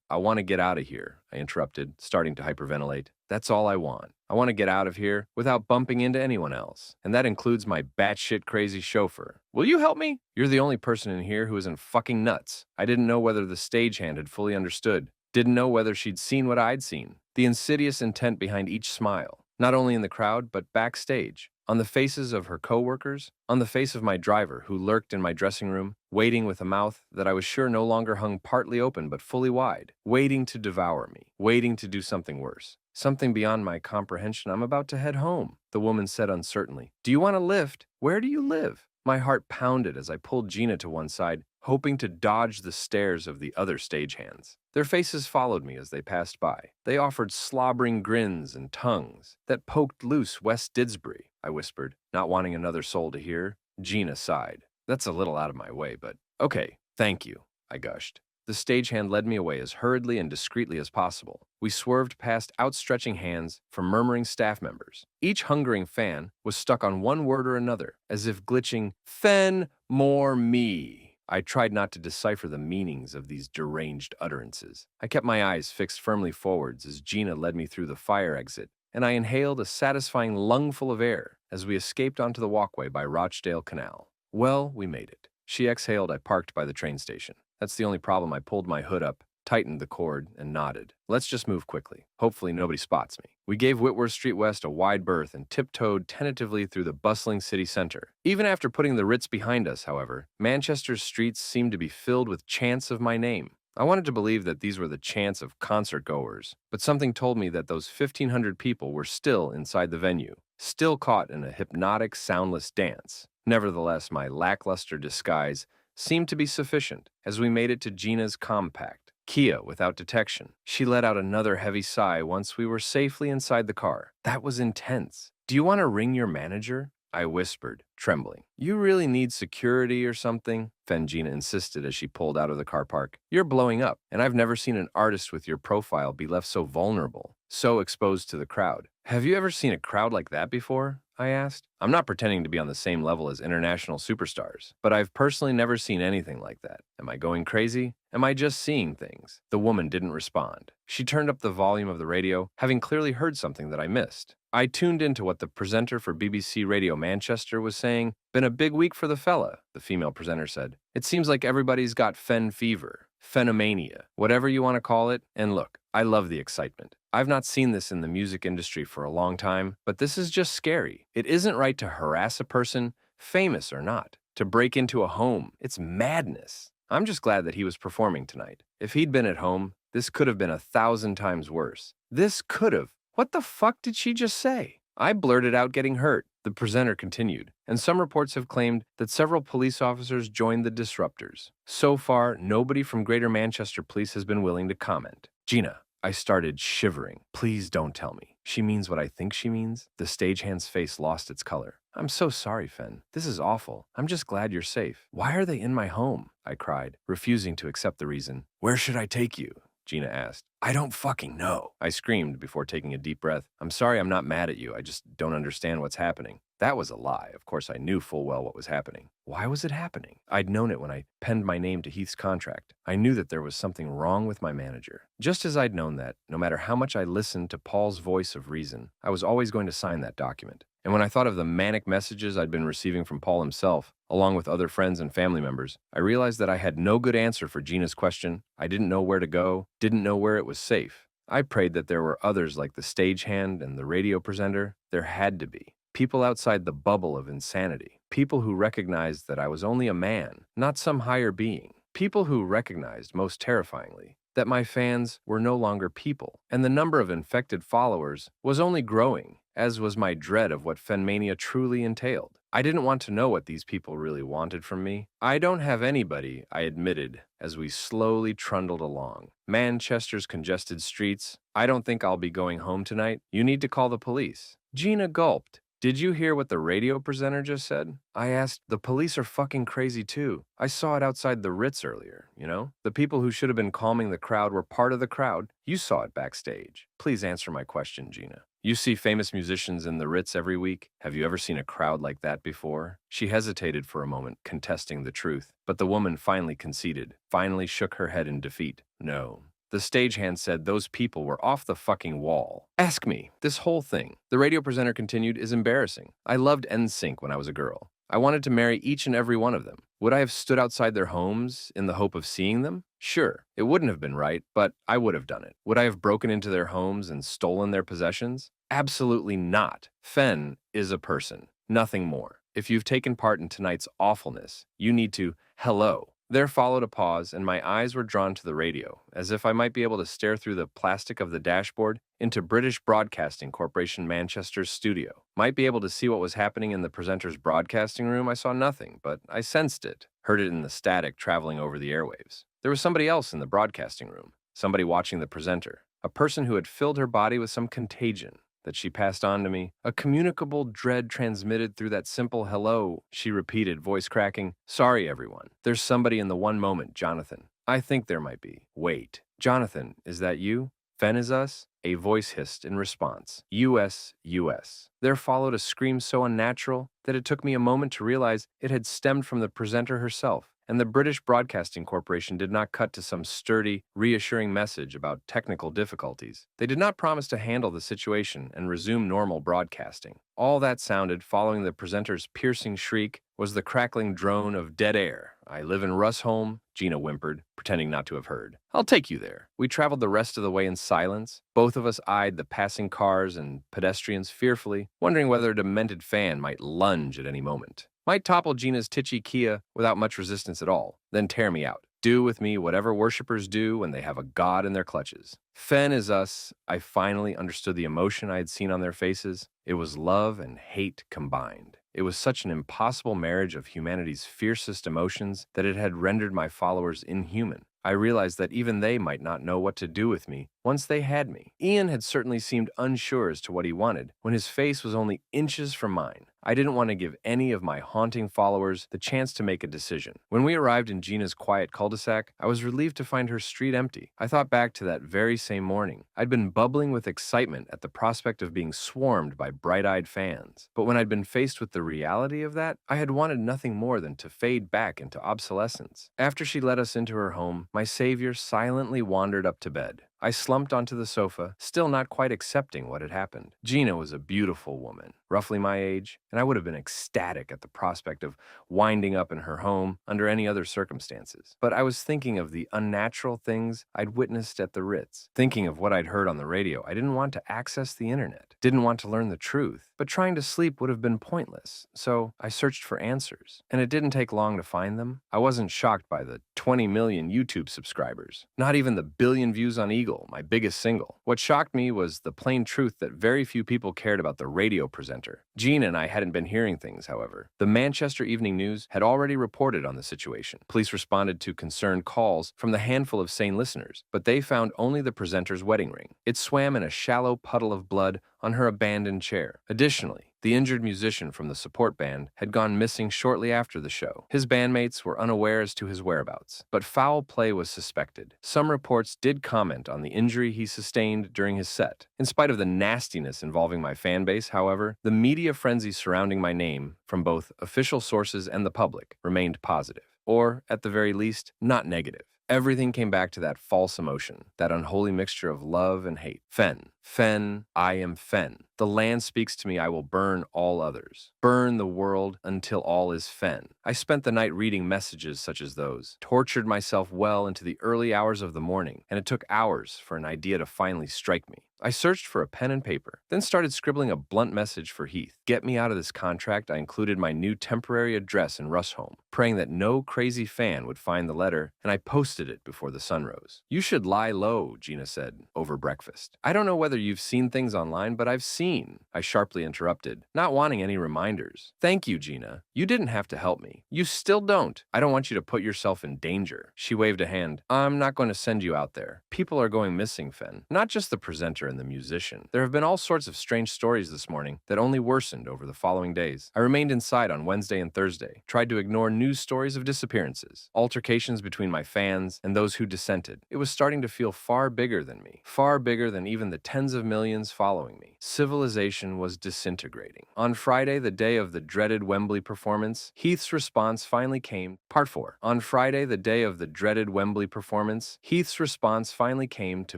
I want to get out of here, I interrupted, starting to hyperventilate. That's all I want. I want to get out of here without bumping into anyone else. And that includes my batshit crazy chauffeur. Will you help me? You're the only person in here who isn't fucking nuts. I didn't know whether the stagehand had fully understood. Didn't know whether she'd seen what I'd seen. The insidious intent behind each smile. Not only in the crowd, but backstage. On the faces of her co-workers, on the face of my driver who lurked in my dressing room, waiting with a mouth that I was sure no longer hung partly open but fully wide, waiting to devour me, waiting to do something worse. Something beyond my comprehension. I'm about to head home, the woman said uncertainly. Do you want a lift? Where do you live? My heart pounded as I pulled Gina to one side, hoping to dodge the stares of the other stagehands. Their faces followed me as they passed by. They offered slobbering grins and tongues that poked loose West Didsbury, I whispered, not wanting another soul to hear. Gina sighed. That's a little out of my way, but okay, thank you, I gushed. The stagehand led me away as hurriedly and discreetly as possible. We swerved past outstretching hands from murmuring staff members. Each hungering fan was stuck on one word or another, as if glitching, "Fen more me." I tried not to decipher the meanings of these deranged utterances. I kept my eyes fixed firmly forwards as Gina led me through the fire exit, and I inhaled a satisfying lungful of air as we escaped onto the walkway by Rochdale Canal. Well, we made it. She exhaled. I parked by the train station. That's the only problem. I pulled my hood up, tightened the cord, and nodded. Let's just move quickly. Hopefully nobody spots me. We gave Whitworth Street West a wide berth and tiptoed tentatively through the bustling city center. Even after putting the Ritz behind us, however, Manchester's streets seemed to be filled with chants of my name. I wanted to believe that these were the chants of concert-goers, but something told me that those 1,500 people were still inside the venue, still caught in a hypnotic, soundless dance. Nevertheless, my lackluster disguise seemed to be sufficient as we made it to Gina's compact Kia without detection. She let out another heavy sigh once we were safely inside the car. That was intense. Do you want to ring your manager? I whispered, trembling. You really need security or something? Gina insisted as she pulled out of the car park. You're blowing up, and I've never seen an artist with your profile be left so vulnerable, so exposed to the crowd. Have you ever seen a crowd like that before? I asked. I'm not pretending to be on the same level as international superstars, but I've personally never seen anything like that. Am I going crazy? Am I just seeing things? The woman didn't respond. She turned up the volume of the radio, having clearly heard something that I missed. I tuned into what the presenter for BBC Radio Manchester was saying. Been a big week for the fella, the female presenter said. It seems like everybody's got fen fever, phenomania, whatever you want to call it. And look, I love the excitement. I've not seen this in the music industry for a long time, but this is just scary. It isn't right to harass a person, famous or not, to break into a home. It's madness. I'm just glad that he was performing tonight. If he'd been at home, this could have been 1,000 times worse. This could have. What the fuck did she just say? I blurted out, getting hurt. The presenter continued, and some reports have claimed that several police officers joined the disruptors. So far, nobody from Greater Manchester Police has been willing to comment. Gina, I started shivering. Please don't tell me. She means what I think she means? The stagehand's face lost its color. I'm so sorry, Fen. This is awful. I'm just glad you're safe. Why are they in my home? I cried, refusing to accept the reason. Where should I take you? Gina asked. I don't fucking know, I screamed before taking a deep breath. I'm sorry, I'm not mad at you. I just don't understand what's happening. That was a lie. Of course, I knew full well what was happening. Why was it happening? I'd known it when I penned my name to Heath's contract. I knew that there was something wrong with my manager. Just as I'd known that, no matter how much I listened to Paul's voice of reason, I was always going to sign that document. And when I thought of the manic messages I'd been receiving from Paul himself, along with other friends and family members, I realized that I had no good answer for Gina's question. I didn't know where to go, didn't know where it was safe. I prayed that there were others like the stagehand and the radio presenter. There had to be. People outside the bubble of insanity. People who recognized that I was only a man, not some higher being. People who recognized, most terrifyingly, that my fans were no longer people, and the number of infected followers was only growing, as was my dread of what Fenmania truly entailed. I didn't want to know what these people really wanted from me. I don't have anybody, I admitted, as we slowly trundled along. Manchester's congested streets. I don't think I'll be going home tonight. You need to call the police. Gina gulped. Did you hear what the radio presenter just said? I asked. The police are fucking crazy too. I saw it outside the Ritz earlier, you know? The people who should have been calming the crowd were part of the crowd. You saw it backstage. Please answer my question, Gina. You see famous musicians in the Ritz every week. Have you ever seen a crowd like that before? She hesitated for a moment, contesting the truth, but the woman finally conceded, finally shook her head in defeat. No. The stagehand said those people were off the fucking wall. Ask me. This whole thing, the radio presenter continued, is embarrassing. I loved NSYNC when I was a girl. I wanted to marry each and every one of them. Would I have stood outside their homes in the hope of seeing them? Sure, it wouldn't have been right, but I would have done it. Would I have broken into their homes and stolen their possessions? Absolutely not. Fen is a person, nothing more. If you've taken part in tonight's awfulness, you need to hello. There followed a pause, and my eyes were drawn to the radio, as if I might be able to stare through the plastic of the dashboard into British Broadcasting Corporation Manchester's studio. Might be able to see what was happening in the presenter's broadcasting room. I saw nothing, but I sensed it. heard it in the static traveling over the airwaves. There was somebody else in the broadcasting room, somebody watching the presenter, a person who had filled her body with some contagion that she passed on to me, a communicable dread transmitted through that simple hello, she repeated, voice cracking. Sorry, everyone. There's somebody in the one moment, Jonathan. I think there might be. Wait. Jonathan, is that you? Fen is us? A voice hissed in response. US, US. There followed a scream so unnatural that it took me a moment to realize it had stemmed from the presenter herself, and the British Broadcasting Corporation did not cut to some sturdy, reassuring message about technical difficulties. They did not promise to handle the situation and resume normal broadcasting. All that sounded following the presenter's piercing shriek was the crackling drone of dead air. I live in Russholme, Gina whimpered, pretending not to have heard. I'll take you there. We traveled the rest of the way in silence. Both of us eyed the passing cars and pedestrians fearfully, wondering whether a demented fan might lunge at any moment. Might topple Gina's titchy Kia without much resistance at all, then tear me out. Do with me whatever worshippers do when they have a god in their clutches. Fen is us. I finally understood the emotion I had seen on their faces. It was love and hate combined. It was such an impossible marriage of humanity's fiercest emotions that it had rendered my followers inhuman. I realized that even they might not know what to do with me once they had me. Ian had certainly seemed unsure as to what he wanted when his face was only inches from mine. I didn't want to give any of my haunting followers the chance to make a decision. When we arrived in Gina's quiet cul-de-sac, I was relieved to find her street empty. I thought back to that very same morning. I'd been bubbling with excitement at the prospect of being swarmed by bright-eyed fans. But when I'd been faced with the reality of that, I had wanted nothing more than to fade back into obsolescence. After she led us into her home, my savior silently wandered up to bed. I slumped onto the sofa, still not quite accepting what had happened. Gina was a beautiful woman, roughly my age, and I would have been ecstatic at the prospect of winding up in her home under any other circumstances. But I was thinking of the unnatural things I'd witnessed at the Ritz, thinking of what I'd heard on the radio. I didn't want to access the internet, didn't want to learn the truth, but trying to sleep would have been pointless, so I searched for answers, and it didn't take long to find them. I wasn't shocked by the 20 million YouTube subscribers, not even the billion views on Eagle, my biggest single. What shocked me was the plain truth that very few people cared about the radio presenter. Gina and I hadn't been hearing things, however. The Manchester Evening News had already reported on the situation. Police responded to concerned calls from the handful of sane listeners, but they found only the presenter's wedding ring. It swam in a shallow puddle of blood on her abandoned chair. Additionally, the injured musician from the support band had gone missing shortly after the show. His bandmates were unaware as to his whereabouts, but foul play was suspected. Some reports did comment on the injury he sustained during his set. In spite of the nastiness involving my fanbase, however, the media frenzy surrounding my name, from both official sources and the public, remained positive, or, at the very least, not negative. Everything came back to that false emotion, that unholy mixture of love and hate. Fen, I am Fen. The land speaks to me, I will burn all others. Burn the world until all is Fen. I spent the night reading messages such as those, tortured myself well into the early hours of the morning, and it took hours for an idea to finally strike me. I searched for a pen and paper, then started scribbling a blunt message for Heath. Get me out of this contract. I included my new temporary address in Russholme, praying that no crazy fan would find the letter, and I posted it before the sun rose. You should lie low, Gina said, over breakfast. I don't know whether you've seen things online, but I've seen, I sharply interrupted, not wanting any reminders. Thank you, Gina. You didn't have to help me. You still don't. I don't want you to put yourself in danger. She waved a hand. I'm not going to send you out there. People are going missing, Fen. Not just the presenter and the musician. There have been all sorts of strange stories this morning that only worsened over the following days. I remained inside on Wednesday and Thursday, tried to ignore news stories of disappearances, altercations between my fans and those who dissented. It was starting to feel far bigger than me, far bigger than even the tens of millions following me. Civilization was disintegrating. On Friday, the day of the dreaded Wembley performance, Heath's response finally came. Part 4. On Friday, the day of the dreaded Wembley performance, Heath's response finally came to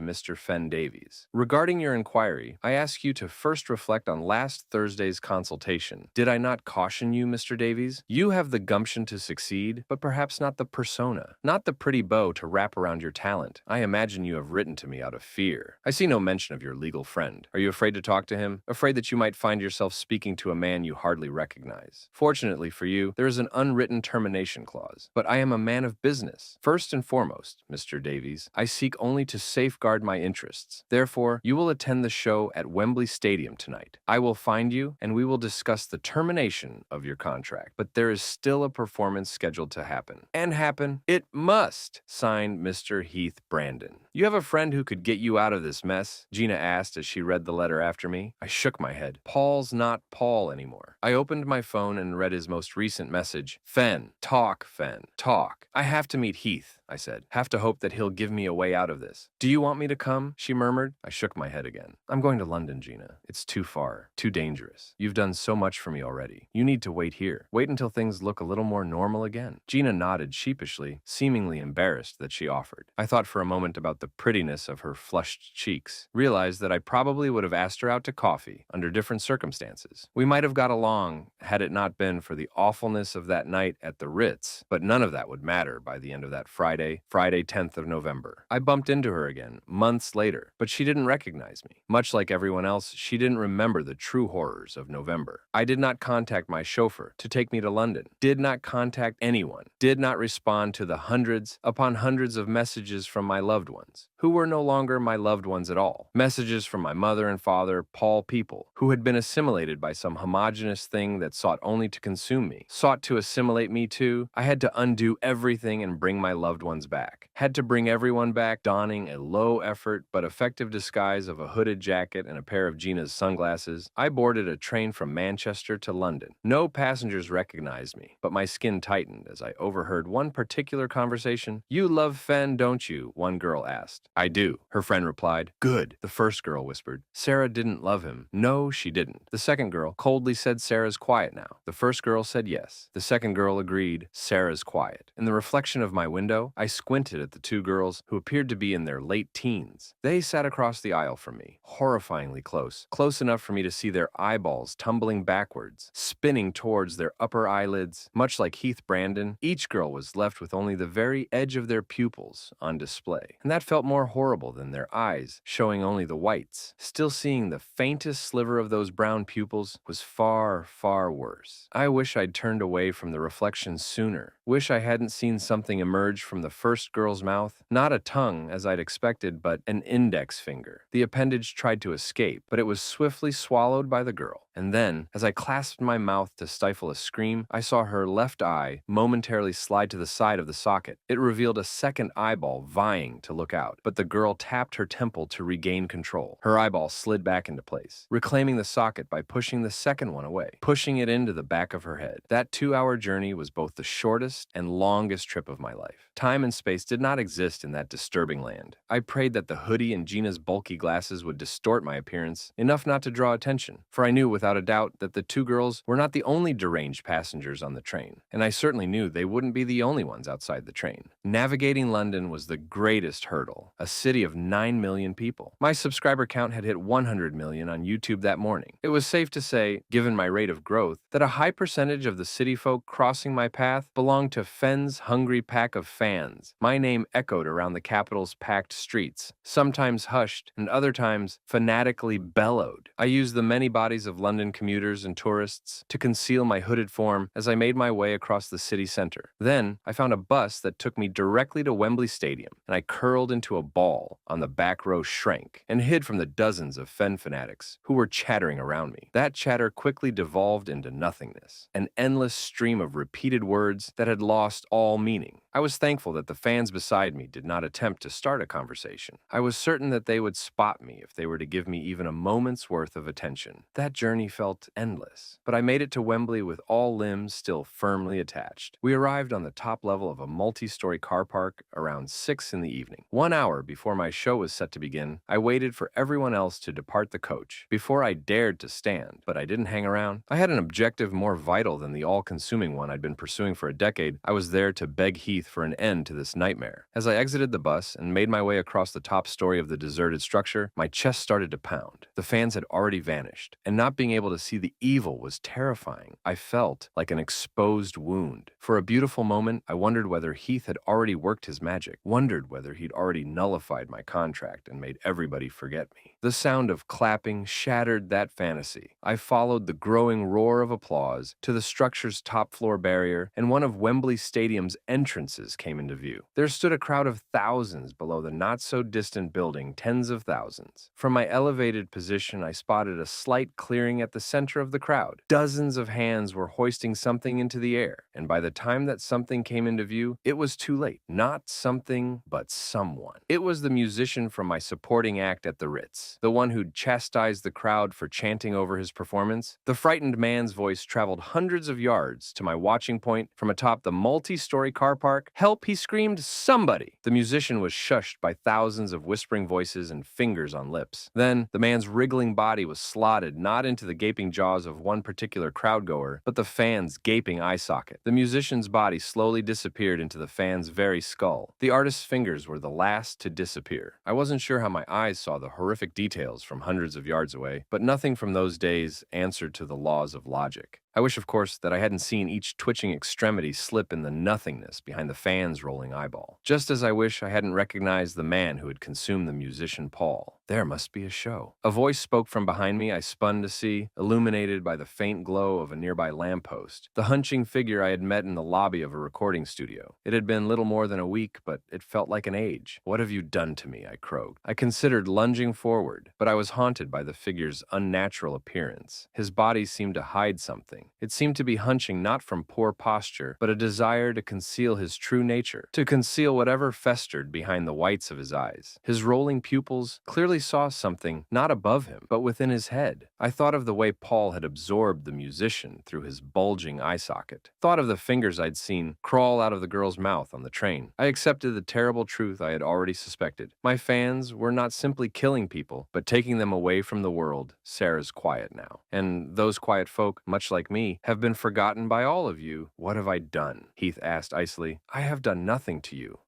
Mr. Fen Davies. Regarding your inquiry, I ask you to first reflect on last Thursday's consultation. Did I not caution you, Mr. Davies? You have the gumption to succeed, but perhaps not the persona, not the pretty bow to wrap around your talent. I imagine you have written to me out of fear. I see no mention of your legal friend. Are you afraid to talk to him? Afraid that you might find yourself speaking to a man you hardly recognize? Fortunately for you, there is an unwritten termination clause. But I am a man of business. First and foremost, Mr. Davies, I seek only to safeguard my interests. Therefore, you will attend the show at Wembley Stadium tonight. I will find you, and we will discuss the termination of your contract. But there is still a performance scheduled to happen. And happen it must. Signed, Mr. Heath Brandon. You have a friend who could get you out of this mess? Gina asked as she read the letter after me. I shook my head. Paul's not Paul anymore. I opened my phone and read his most recent message. Fen. Talk, Fen. Talk. I have to meet Heath, I said. Have to hope that he'll give me a way out of this. Do you want me to come? She murmured. I shook my head again. I'm going to London, Gina. It's too far. Too dangerous. You've done so much for me already. You need to wait here. Wait until things look a little more normal again. Gina nodded sheepishly, seemingly embarrassed that she offered. I thought for a moment about the prettiness of her flushed cheeks, realized that I probably would have asked her out to coffee under different circumstances. We might have got along had it not been for the awfulness of that night at the Ritz, but none of that would matter by the end of that Friday 10th of November. I bumped into her again, months later, but she didn't recognize me. Much like everyone else, she didn't remember the true horrors of November. I did not contact my chauffeur to take me to London, did not contact anyone, did not respond to the hundreds upon hundreds of messages from my loved ones, who were no longer my loved ones at all. Messages from my mother and father, Paul people, who had been assimilated by some homogenous thing that sought only to consume me, sought to assimilate me too. I had to undo everything and bring my loved ones back. Had to bring everyone back, donning a low-effort but effective disguise of a hooded jacket and a pair of Gina's sunglasses. I boarded a train from Manchester to London. No passengers recognized me, but my skin tightened as I overheard one particular conversation. You love Fen, don't you? One girl asked. I do, her friend replied. Good, the first girl whispered. Sarah didn't love him. No, she didn't. The second girl coldly said Sarah's quiet now. The first girl said yes. The second girl agreed Sarah's quiet. In the reflection of my window, I squinted at the two girls who appeared to be in their late teens. They sat across the aisle from me, horrifyingly close, close enough for me to see their eyeballs tumbling backwards, spinning towards their upper eyelids. Much like Heath Brandon, each girl was left with only the very edge of their pupils on display. And that felt more horrible than their eyes, showing only the whites. Still seeing the faintest sliver of those brown pupils was far, far worse. I wish I'd turned away from the reflection sooner. Wish I hadn't seen something emerge from the first girl's mouth. Not a tongue, as I'd expected, but an index finger. The appendage tried to escape, but it was swiftly swallowed by the girl. And then, as I clasped my mouth to stifle a scream, I saw her left eye momentarily slide to the side of the socket. It revealed a second eyeball vying to look out, but the girl tapped her temple to regain control. Her eyeball slid back into place, reclaiming the socket by pushing the second one away, pushing it into the back of her head. That 2-hour journey was both the shortest and longest trip of my life. Time and space did not exist in that disturbing land. I prayed that the hoodie and Gina's bulky glasses would distort my appearance, enough not to draw attention, for I knew without a doubt that the two girls were not the only deranged passengers on the train, and I certainly knew they wouldn't be the only ones outside the train. Navigating London was the greatest hurdle, a city of 9 million people. My subscriber count had hit 100 million on YouTube that morning. It was safe to say, given my rate of growth, that a high percentage of the city folk crossing my path belonged to Fen's hungry pack of fans. My name echoed around the capital's packed streets, sometimes hushed and other times fanatically bellowed. I used the many bodies of London commuters and tourists to conceal my hooded form as I made my way across the city center. Then, I found a bus that took me directly to Wembley Stadium, and I curled into a ball on the back row shrank and hid from the dozens of Fen fanatics who were chattering around me. That chatter quickly devolved into nothingness, an endless stream of repeated words that had lost all meaning. I was thankful that the fans beside me did not attempt to start a conversation. I was certain that they would spot me if they were to give me even a moment's worth of attention. That journey felt endless, but I made it to Wembley with all limbs still firmly attached. We arrived on the top level of a multi-story car park around 6 in the evening. 1 hour before my show was set to begin, I waited for everyone else to depart the coach before I dared to stand, but I didn't hang around. I had an objective more vital than the all-consuming one I'd been pursuing for a decade. I was there to beg Heath for an end to this nightmare. As I exited the bus and made my way across the top story of the deserted structure, my chest started to pound. The fans had already vanished, and not being able to see the evil was terrifying. I felt like an exposed wound. For a beautiful moment, I wondered whether Heath had already worked his magic, wondered whether he'd already nullified my contract and made everybody forget me. The sound of clapping shattered that fantasy. I followed the growing roar of applause to the structure's top floor barrier, and one of Wembley Stadium's entrances came into view. There stood a crowd of thousands below the not-so-distant building, tens of thousands. From my elevated position, I spotted a slight clearing at the center of the crowd. Dozens of hands were hoisting something into the air, and by the time that something came into view, it was too late. Not something, but someone. It was the musician from my supporting act at the Ritz, the one who'd chastised the crowd for chanting over his performance. The frightened man's voice traveled hundreds of yards to my watching point from atop the multi-story car park. "Help!" he screamed. "Somebody!" The musician was shushed by thousands of whispering voices and fingers on lips. Then, the man's wriggling body was slotted not into the gaping jaws of one particular crowdgoer, but the fan's gaping eye socket. The musician's body slowly disappeared into the fan's very skull. The artist's fingers were the last to disappear. I wasn't sure how my eyes saw the horrific details from hundreds of yards away, but nothing from those days answered to the laws of logic. I wish, of course, that I hadn't seen each twitching extremity slip in the nothingness behind the fan's rolling eyeball. Just as I wish I hadn't recognized the man who had consumed the musician Paul. There must be a show. A voice spoke from behind me. I spun to see, illuminated by the faint glow of a nearby lamppost, the hunching figure I had met in the lobby of a recording studio. It had been little more than a week, but it felt like an age. "What have you done to me?" I croaked. I considered lunging forward, but I was haunted by the figure's unnatural appearance. His body seemed to hide something. It seemed to be hunching not from poor posture, but a desire to conceal his true nature, to conceal whatever festered behind the whites of his eyes. His rolling pupils clearly saw something not above him, but within his head. I thought of the way Paul had absorbed the musician through his bulging eye socket. Thought of the fingers I'd seen crawl out of the girl's mouth on the train. I accepted the terrible truth I had already suspected. My fans were not simply killing people, but taking them away from the world. Sarah's quiet now. And those quiet folk, much like me, have been forgotten by all of you. "What have I done?" Heath asked icily. "I have done nothing to you."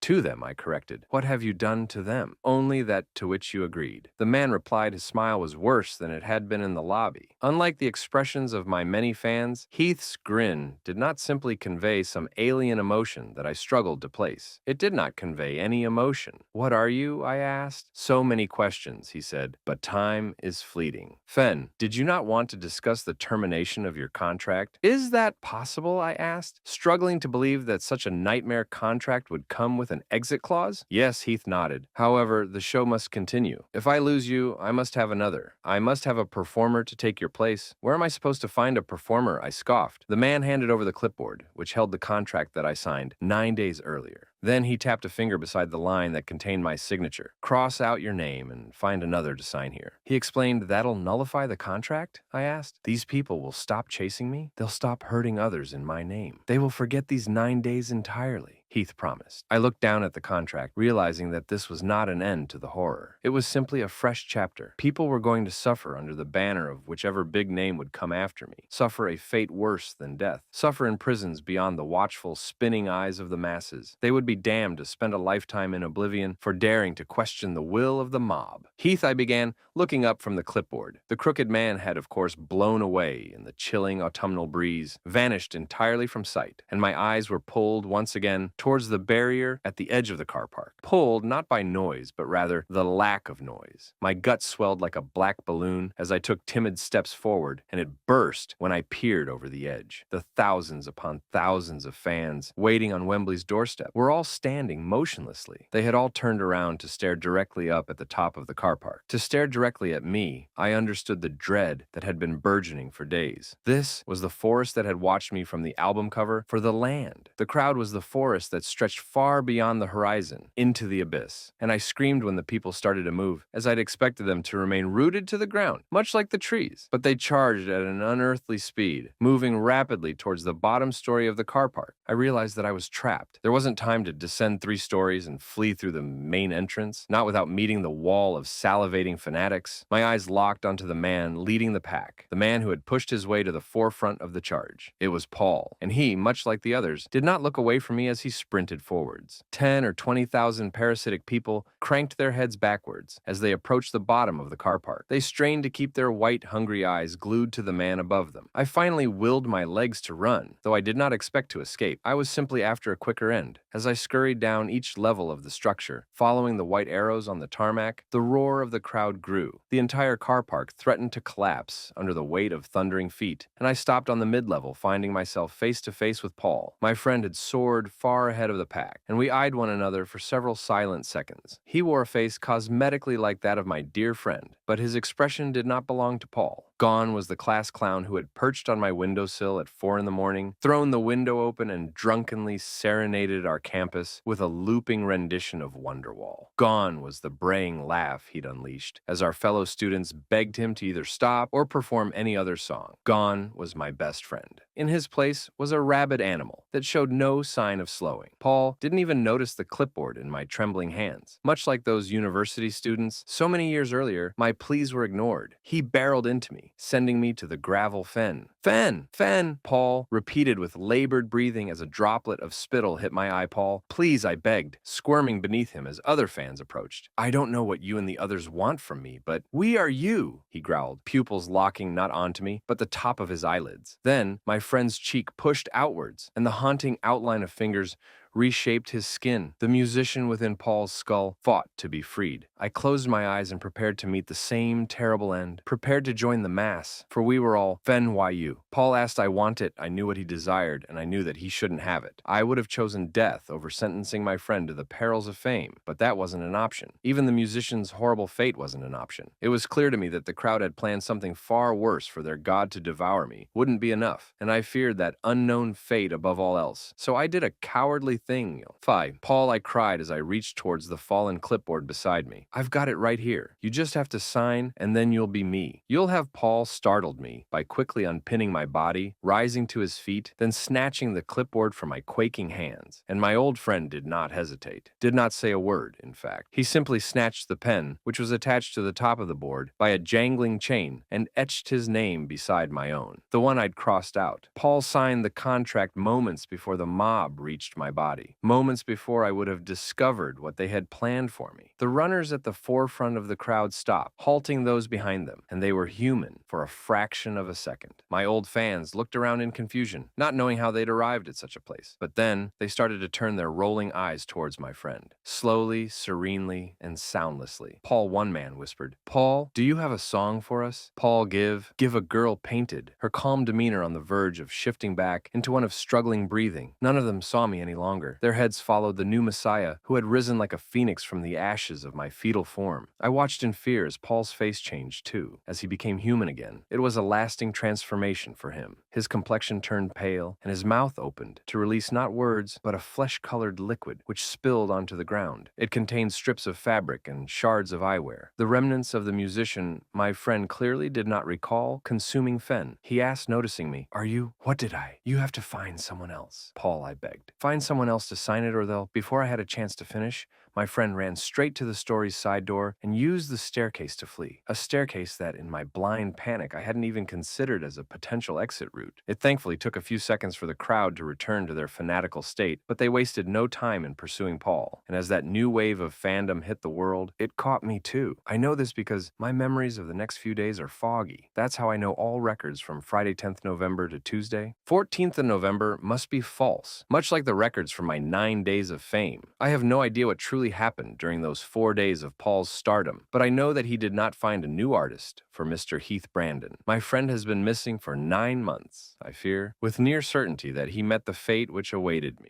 To them," I corrected. "What have you done to them?" "Only that to which you agreed." The man replied. His smile was worse than it had been in the lobby. Unlike the expressions of my many fans, Heath's grin did not simply convey some alien emotion that I struggled to place. It did not convey any emotion. "What are you?" I asked. "So many questions," he said, "but time is fleeting." "Fen, did you not want to discuss the termination of your contract?" "Is that possible?" I asked, struggling to believe that such a nightmare contract would come with an exit clause. "Yes," Heath nodded. "However, the show must continue. If I lose you, I must have another. I must have a performer to take your place." "Where am I supposed to find a performer?" I scoffed. The man handed over the clipboard, which held the contract that I signed 9 days earlier. Then he tapped a finger beside the line that contained my signature. "Cross out your name and find another to sign here." He explained. "That'll nullify the contract?" I asked. "These people will stop chasing me? They'll stop hurting others in my name. They will forget these 9 days entirely," Heath promised. I looked down at the contract, realizing that this was not an end to the horror. It was simply a fresh chapter. People were going to suffer under the banner of whichever big name would come after me, suffer a fate worse than death, suffer in prisons beyond the watchful, spinning eyes of the masses. They would be damned to spend a lifetime in oblivion for daring to question the will of the mob. "Heath," I began, looking up from the clipboard. The crooked man had, of course, blown away in the chilling autumnal breeze, vanished entirely from sight, and my eyes were pulled once again towards the barrier at the edge of the car park. Pulled not by noise, but rather the lack of noise. My gut swelled like a black balloon as I took timid steps forward, and it burst when I peered over the edge. The thousands upon thousands of fans waiting on Wembley's doorstep were all standing motionlessly. They had all turned around to stare directly up at the top of the car park. To stare directly at me, I understood the dread that had been burgeoning for days. This was the forest that had watched me from the album cover for The Land. The crowd was the forest that stretched far beyond the horizon, into the abyss. And I screamed when the people started to move, as I'd expected them to remain rooted to the ground, much like the trees. But they charged at an unearthly speed, moving rapidly towards the bottom story of the car park. I realized that I was trapped. There wasn't time to descend 3 stories and flee through the main entrance, not without meeting the wall of salivating fanatics. My eyes locked onto the man leading the pack, the man who had pushed his way to the forefront of the charge. It was Paul, and he, much like the others, did not look away from me as he sprinted forwards. 10 or 20,000 parasitic people cranked their heads backwards as they approached the bottom of the car park. They strained to keep their white, hungry eyes glued to the man above them. I finally willed my legs to run, though I did not expect to escape. I was simply after a quicker end. As I scurried down each level of the structure, following the white arrows on the tarmac, the roar of the crowd grew. The entire car park threatened to collapse under the weight of thundering feet, and I stopped on the mid-level, finding myself face to face with Paul. My friend had soared far ahead of the pack, and we eyed one another for several silent seconds. He wore a face cosmetically like that of my dear friend, but his expression did not belong to Paul. Gone was the class clown who had perched on my windowsill at 4 in the morning, thrown the window open, and drunkenly serenaded our campus with a looping rendition of Wonderwall. Gone was the braying laugh he'd unleashed as our fellow students begged him to either stop or perform any other song. Gone was my best friend. In his place was a rabid animal that showed no sign of slowing. Paul didn't even notice the clipboard in my trembling hands. Much like those university students, so many years earlier, my pleas were ignored. He barreled into me, sending me to the gravel fen. "Fen! Fen!" Paul repeated with labored breathing as a droplet of spittle hit my eye. "Paul, please," I begged, squirming beneath him as other fans approached. "I don't know what you and the others want from me, but we are you," he growled, pupils locking not onto me, but the top of his eyelids. Then, my friend's cheek pushed outwards, and the haunting outline of fingers reshaped his skin. The musician within Paul's skull fought to be freed. I closed my eyes and prepared to meet the same terrible end, prepared to join the mass, for we were all Fen YU. Paul asked I want it, I knew what he desired, and I knew that he shouldn't have it. I would have chosen death over sentencing my friend to the perils of fame, but that wasn't an option. Even the musician's horrible fate wasn't an option. It was clear to me that the crowd had planned something far worse. For their god to devour me wouldn't be enough, and I feared that unknown fate above all else. So I did a cowardly thing. "Fie, Paul," I cried as I reached towards the fallen clipboard beside me. "I've got it right here. You just have to sign, and then you'll be me." "You'll have." Paul startled me by quickly unpinning my body, rising to his feet, then snatching the clipboard from my quaking hands. And my old friend did not hesitate. Did not say a word, in fact. He simply snatched the pen, which was attached to the top of the board by a jangling chain, and etched his name beside my own, the one I'd crossed out. Paul signed the contract moments before the mob reached my body. Moments before I would have discovered what they had planned for me. The runners at the forefront of the crowd stopped, halting those behind them, and they were human for a fraction of a second. My old fans looked around in confusion, not knowing how they'd arrived at such a place. But then they started to turn their rolling eyes towards my friend. Slowly, serenely, and soundlessly, Paul, one man whispered, "Paul, do you have a song for us?" Paul, give a girl painted, her calm demeanor on the verge of shifting back into one of struggling breathing. None of them saw me any longer. Their heads followed the new Messiah, who had risen like a phoenix from the ashes of my fetal form. I watched in fear as Paul's face changed too, as he became human again. It was a lasting transformation for him. His complexion turned pale, and his mouth opened to release not words, but a flesh-colored liquid, which spilled onto the ground. It contained strips of fabric and shards of eyewear. The remnants of the musician, my friend clearly did not recall consuming fen. He asked, noticing me, "Are you?" "What did I?" "You have to find someone else." "Paul," I begged. "Find someone else to sign it, or they'll..." Before I had a chance to finish, my friend ran straight to the store's side door and used the staircase to flee. A staircase that, in my blind panic, I hadn't even considered as a potential exit route. It thankfully took a few seconds for the crowd to return to their fanatical state, but they wasted no time in pursuing Paul. And as that new wave of fandom hit the world, it caught me too. I know this because my memories of the next few days are foggy. That's how I know all records from Friday 10th November to Tuesday 14th of November must be false, much like the records from my 9 days of fame. I have no idea what truly happened during those 4 days of Paul's stardom, but I know that he did not find a new artist for Mr. Heath Brandon. My friend has been missing for 9 months, I fear, with near certainty that he met the fate which awaited me.